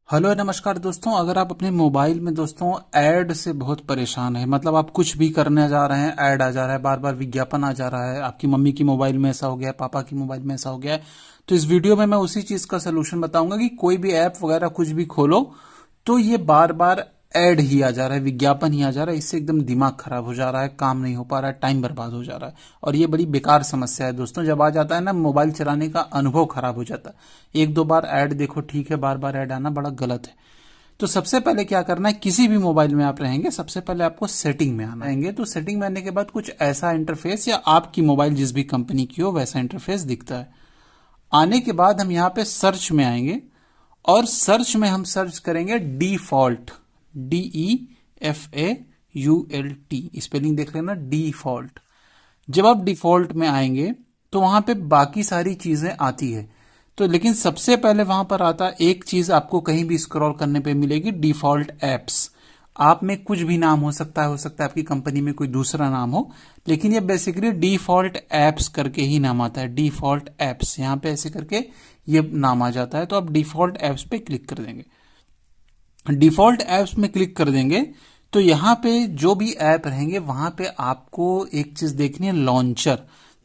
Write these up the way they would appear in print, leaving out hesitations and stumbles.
Hello नमस्कार दोस्तों। अगर आप अपने मोबाइल में दोस्तों ऐड से बहुत परेशान है, मतलब आप कुछ भी करने जा रहे हैं ऐड आ जा रहा है, बार बार विज्ञापन आ जा रहा है, आपकी मम्मी की मोबाइल में ऐसा हो गया है, पापा की मोबाइल में ऐसा हो गया है, तो इस वीडियो में मैं उसी चीज का सलूशन बताऊंगा कि कोई भी ऐप वगैरह कुछ भी खोलो तो ये बार बार ऐड ही आ जा रहा है, विज्ञापन ही आ जा रहा है। इससे एकदम दिमाग खराब हो जा रहा है, काम नहीं हो पा रहा है, टाइम बर्बाद हो जा रहा है। और ये बड़ी बेकार समस्या है दोस्तों। जब आ जाता है ना, मोबाइल चलाने का अनुभव खराब हो जाता है। एक दो बार ऐड देखो ठीक है, बार बार ऐड आना बड़ा गलत है। तो सबसे पहले क्या करना है, किसी भी मोबाइल में आप रहेंगे सबसे पहले आपको सेटिंग में आना है। तो सेटिंग में आने के बाद कुछ ऐसा इंटरफेस, या आपकी मोबाइल जिस भी कंपनी की हो वैसा इंटरफेस दिखता है। आने के बाद हम यहाँ पे सर्च में आएंगे और सर्च में हम सर्च करेंगे डिफॉल्ट, DEFAULT, स्पेलिंग देख लेना, डिफॉल्ट। जब आप डिफॉल्ट में आएंगे तो वहां पे बाकी सारी चीजें आती है। तो लेकिन सबसे पहले वहां पर आता है एक चीज, आपको कहीं भी स्क्रॉल करने पे मिलेगी, डिफॉल्ट एप्स। आप में कुछ भी नाम हो सकता है आपकी कंपनी में कोई दूसरा नाम हो, लेकिन ये बेसिकली डिफॉल्ट एप्स करके ही नाम आता है। डिफॉल्ट एप्स यहाँ पे ऐसे करके ये नाम आ जाता है। तो आप डिफॉल्ट एप्स पे क्लिक कर देंगे। डिफॉल्ट एप्स में क्लिक कर देंगे तो यहाँ पे जो भी ऐप रहेंगे वहां पे आपको एक चीज देखनी है, लॉन्चर।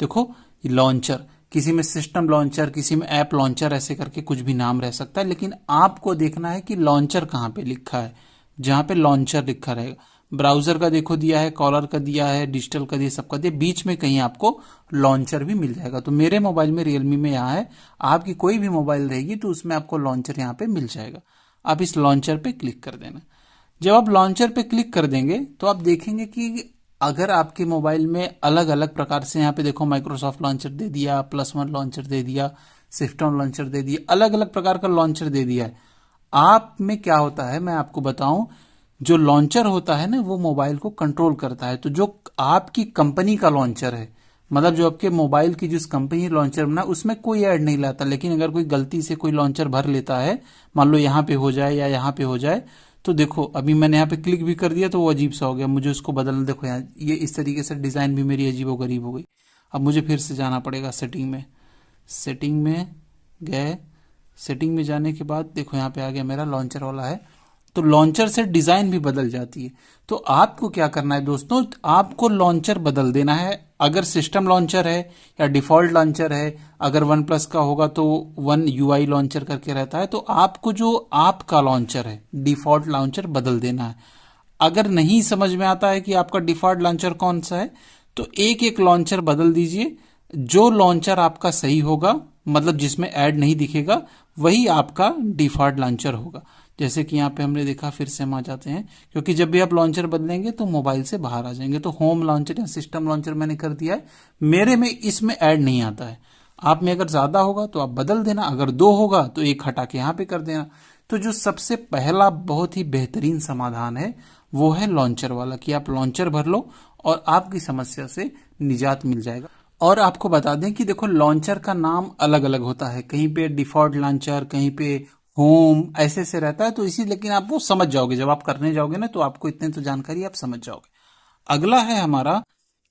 देखो लॉन्चर, किसी में सिस्टम लॉन्चर, किसी में ऐप लॉन्चर, ऐसे करके कुछ भी नाम रह सकता है, लेकिन आपको देखना है कि लॉन्चर कहाँ पे लिखा है। जहां पे लॉन्चर लिखा रहेगा, ब्राउजर का देखो दिया है, कॉलर का दिया है, डिजिटल का दिया, सबका दिया, बीच में कहीं आपको लॉन्चर भी मिल जाएगा। तो मेरे मोबाइल में रियलमी में यहाँ है, आपकी कोई भी मोबाइल रहेगी तो उसमें आपको लॉन्चर यहाँ पे मिल जाएगा। आप इस लॉन्चर पे क्लिक कर देना। जब आप लॉन्चर पे क्लिक कर देंगे तो आप देखेंगे कि अगर आपके मोबाइल में अलग अलग प्रकार से, यहाँ पे देखो माइक्रोसॉफ्ट लॉन्चर दे दिया, +1 लॉन्चर दे दिया, सिस्टम लॉन्चर दे दिया, अलग अलग प्रकार का लॉन्चर दे दिया है। आप में क्या होता है मैं आपको बताऊं, जो लॉन्चर होता है ना वो मोबाइल को कंट्रोल करता है। तो जो आपकी कंपनी का लॉन्चर है, मतलब जो आपके मोबाइल की जिस कंपनी लॉन्चर बना उसमें कोई ऐड नहीं लाता, लेकिन अगर कोई गलती से कोई लॉन्चर भर लेता है, मान लो यहाँ पे हो जाए या यहाँ पे हो जाए, तो देखो अभी मैंने यहाँ पे क्लिक भी कर दिया तो वो अजीब सा हो गया, मुझे उसको बदलना। देखो यहाँ ये इस तरीके से डिजाइन भी मेरी अजीब गरीब हो गई। अब मुझे फिर से जाना पड़ेगा सेटिंग में। सेटिंग में गए, सेटिंग में जाने के बाद देखो यहाँ पे आ गया, मेरा लॉन्चर वाला है, तो लॉन्चर से डिजाइन भी बदल जाती है। तो आपको क्या करना है दोस्तों, आपको लॉन्चर बदल देना है। अगर सिस्टम लॉन्चर है या डिफॉल्ट लॉन्चर है, अगर वन प्लस का होगा तो वन यूआई लॉन्चर करके रहता है, तो आपको जो आपका लॉन्चर है डिफॉल्ट लॉन्चर बदल देना है। अगर नहीं समझ में आता है कि आपका डिफॉल्ट लॉन्चर कौन सा है, तो एक एक लॉन्चर बदल दीजिए। जो लॉन्चर आपका सही होगा, मतलब जिसमें ऐड नहीं दिखेगा, वही आपका डिफॉल्ट लॉन्चर होगा। जैसे कि यहाँ पे हमने देखा, फिर से हम आ जाते हैं, क्योंकि जब भी आप लॉन्चर बदलेंगे तो मोबाइल से बाहर आ जाएंगे। तो होम लॉन्चर या सिस्टम लॉन्चर मैंने कर दिया है, मेरे में इसमें ऐड नहीं आता है। आप में अगर ज्यादा होगा तो आप बदल देना, अगर दो होगा तो एक हटा के यहाँ पे कर देना। तो जो सबसे पहला बहुत ही बेहतरीन समाधान है वो है लॉन्चर वाला, कि आप लॉन्चर भर लो और आपकी समस्या से निजात मिल जाएगा। और आपको बता दें कि देखो लॉन्चर का नाम अलग अलग होता है, कहीं पे डिफॉल्ट लॉन्चर, कहीं पे होम, ऐसे से रहता है। तो इसी, लेकिन आप वो समझ जाओगे जब आप करने जाओगे ना, तो आपको इतने तो जानकारी आप समझ जाओगे। अगला है हमारा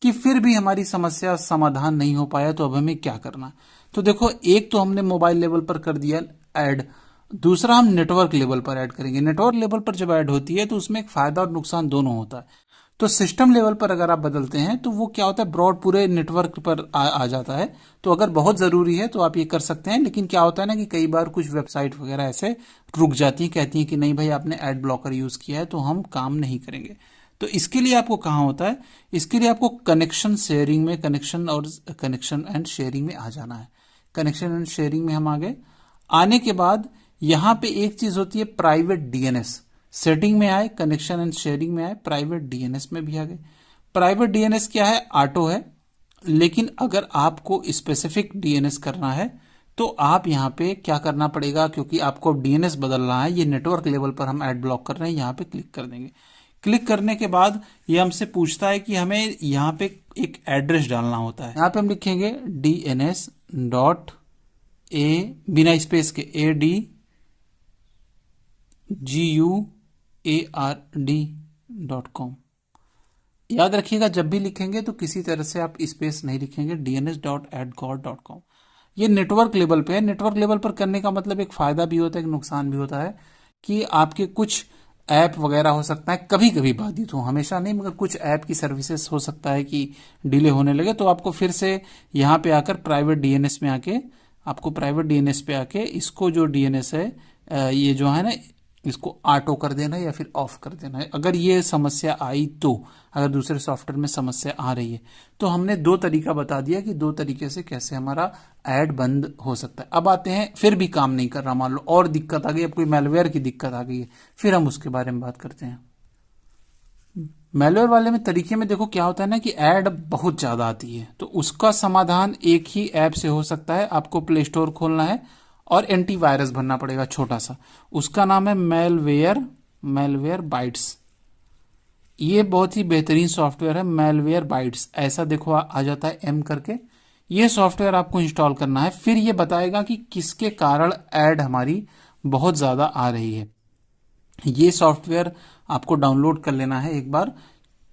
कि फिर भी हमारी समस्या समाधान नहीं हो पाया तो अब हमें क्या करना। तो देखो एक तो हमने मोबाइल लेवल पर कर दिया ऐड, दूसरा हम नेटवर्क लेवल पर ऐड करेंगे। नेटवर्क लेवल पर जब ऐड होती है तो उसमें एक फायदा और नुकसान दोनों होता है। तो सिस्टम लेवल पर अगर आप बदलते हैं तो वो क्या होता है, ब्रॉड पूरे नेटवर्क पर आ जाता है। तो अगर बहुत जरूरी है तो आप ये कर सकते हैं, लेकिन क्या होता है ना कि कई बार कुछ वेबसाइट वगैरह ऐसे रुक जाती हैं, कहती हैं कि नहीं भाई आपने एड ब्लॉकर यूज किया है तो हम काम नहीं करेंगे। तो इसके लिए आपको कहाँ होता है, इसके लिए आपको कनेक्शन शेयरिंग में, कनेक्शन एंड शेयरिंग में आ जाना है। कनेक्शन एंड शेयरिंग में हम आ गए। आने के बाद यहां पे एक चीज होती है प्राइवेट डीएनएस। सेटिंग में आए, कनेक्शन एंड शेयरिंग में आए, प्राइवेट डीएनएस में भी आ गए। प्राइवेट डीएनएस क्या है, ऑटो है, लेकिन अगर आपको स्पेसिफिक डीएनएस करना है तो आप यहां पे क्या करना पड़ेगा, क्योंकि आपको डीएनएस बदलना है, ये नेटवर्क लेवल पर हम ऐड ब्लॉक कर रहे हैं, यहां पे क्लिक कर देंगे। क्लिक करने के बाद ये हमसे पूछता है कि हमें यहाँ पे एक एड्रेस डालना होता है। यहाँ पे हम लिखेंगे DNS.A, बिना स्पेस के, ADGUARD.com। याद रखिएगा जब भी लिखेंगे तो किसी तरह से आप स्पेस नहीं लिखेंगे, DNS.AdGod.com। ये नेटवर्क लेवल पे है। नेटवर्क लेवल पर करने का मतलब एक फायदा भी होता है, एक नुकसान भी होता है। कि आपके कुछ ऐप वगैरह हो सकता है कभी कभी बाधित हो, हमेशा नहीं, मगर कुछ ऐप की सर्विसेज हो सकता है कि डिले होने लगे। तो आपको फिर से यहाँ पे आकर प्राइवेट डीएनएस में आके, आपको प्राइवेट डीएनएस पे आके इसको जो डीएनएस है ये जो है ना, इसको ऑटो कर देना है या फिर ऑफ कर देना है। अगर ये समस्या आई तो, अगर दूसरे सॉफ्टवेयर में समस्या आ रही है तो हमने दो तरीका बता दिया कि दो तरीके से कैसे हमारा ऐड बंद हो सकता है। अब आते हैं, फिर भी काम नहीं कर रहा, मान लो और दिक्कत आ गई, अब कोई मैलवेयर की दिक्कत आ गई है, फिर हम उसके बारे में बात करते हैं। मैलवेयर वाले में तरीके में देखो क्या होता है ना कि ऐड बहुत ज्यादा आती है, तो उसका समाधान एक ही ऐप से हो सकता है। आपको प्ले स्टोर खोलना है और एंटीवायरस भरना पड़ेगा छोटा सा, उसका नाम है मैलवेयर बाइट्स। ये बहुत ही बेहतरीन सॉफ्टवेयर है, मैलवेयर बाइट्स, ऐसा देखो आ जाता है एम करके। ये सॉफ्टवेयर आपको इंस्टॉल करना है, फिर ये बताएगा कि किसके कारण ऐड हमारी बहुत ज्यादा आ रही है। ये सॉफ्टवेयर आपको डाउनलोड कर लेना है एक बार,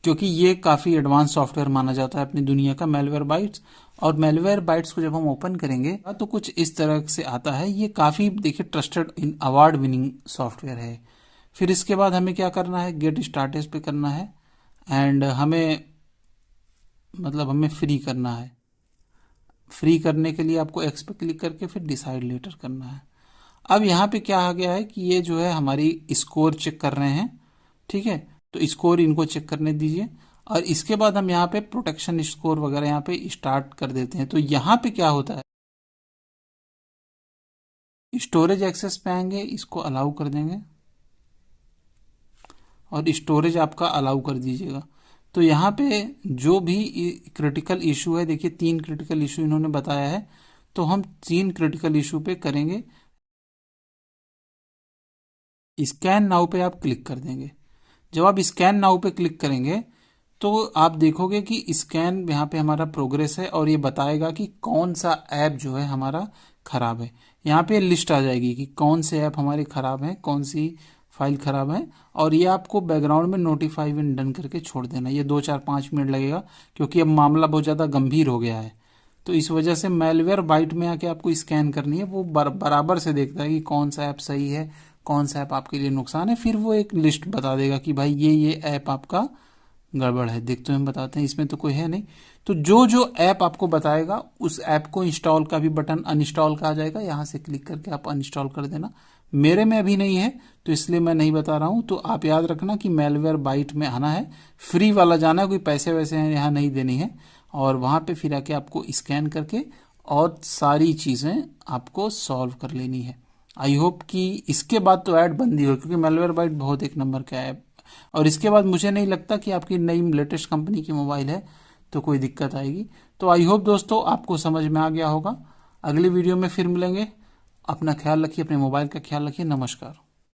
क्योंकि ये काफी एडवांस सॉफ्टवेयर माना जाता है अपनी दुनिया का, मैलवेयर बाइट्स। और मैलवेयर बाइट्स को जब हम ओपन करेंगे तो कुछ इस तरह से आता है। ये काफी देखिए ट्रस्टेड इन अवार्ड विनिंग सॉफ्टवेयर है। फिर इसके बाद हमें क्या करना है, गेट स्टार्टेड पे करना है, एंड हमें हमें फ्री करना है। फ्री करने के लिए आपको एक्स पे क्लिक करके फिर डिसाइड लेटर करना है। अब यहाँ पे क्या आ गया है कि ये जो है हमारी स्कोर चेक कर रहे हैं, ठीक है, तो स्कोर इनको चेक करने दीजिए। और इसके बाद हम यहाँ पे प्रोटेक्शन स्कोर वगैरह यहाँ पे स्टार्ट कर देते हैं। तो यहाँ पे क्या होता है, स्टोरेज एक्सेस पे आएंगे, इसको अलाउ कर देंगे और स्टोरेज आपका अलाउ कर दीजिएगा। तो यहाँ पे जो भी क्रिटिकल इशू है, देखिए 3 क्रिटिकल इशू इन्होंने बताया है, तो हम 3 क्रिटिकल इशू पे करेंगे। स्कैन नाउ पे आप क्लिक कर देंगे। जब आप स्कैन नाउ पे क्लिक करेंगे तो आप देखोगे कि स्कैन यहाँ पे हमारा प्रोग्रेस है और ये बताएगा कि कौन सा ऐप जो है हमारा खराब है। यहाँ पे लिस्ट आ जाएगी कि कौन से ऐप हमारे खराब हैं, कौन सी फाइल खराब है, और ये आपको बैकग्राउंड में नोटिफाई एंड डन करके छोड़ देना। ये 2-4-5 मिनट लगेगा, क्योंकि अब मामला बहुत ज़्यादा गंभीर हो गया है। तो इस वजह से मैलवेयर बाइट में आके आपको स्कैन करनी है। वो बराबर से देखता है कि कौन सा ऐप सही है, कौन सा ऐप आपके लिए नुकसान है, फिर वो एक लिस्ट बता देगा कि भाई ये ऐप आपका गड़बड़ है। देखते हैं, हम बताते हैं, इसमें तो कोई है नहीं। तो जो जो ऐप आपको बताएगा उस ऐप को इंस्टॉल का भी बटन अनइंस्टॉल का आ जाएगा, यहां से क्लिक करके आप अनइंस्टॉल कर देना। मेरे में अभी नहीं है तो इसलिए मैं नहीं बता रहा हूं। तो आप याद रखना कि मैलवेयर बाइट में आना है, फ्री वाला जाना है, कोई पैसे वैसे यहाँ नहीं देनी है, और वहां पे फिर आके आपको स्कैन करके और सारी चीजें आपको सॉल्व कर लेनी है। आई होप कि इसके बाद तो ऐड बंद ही हो, क्योंकि मैलवेयर बाइट बहुत एक नंबर का ऐप। और इसके बाद मुझे नहीं लगता कि आपकी नई लेटेस्ट कंपनी की मोबाइल है तो कोई दिक्कत आएगी। तो आई होप दोस्तों आपको समझ में आ गया होगा। अगली वीडियो में फिर मिलेंगे। अपना ख्याल रखिए, अपने मोबाइल का ख्याल रखिए। नमस्कार।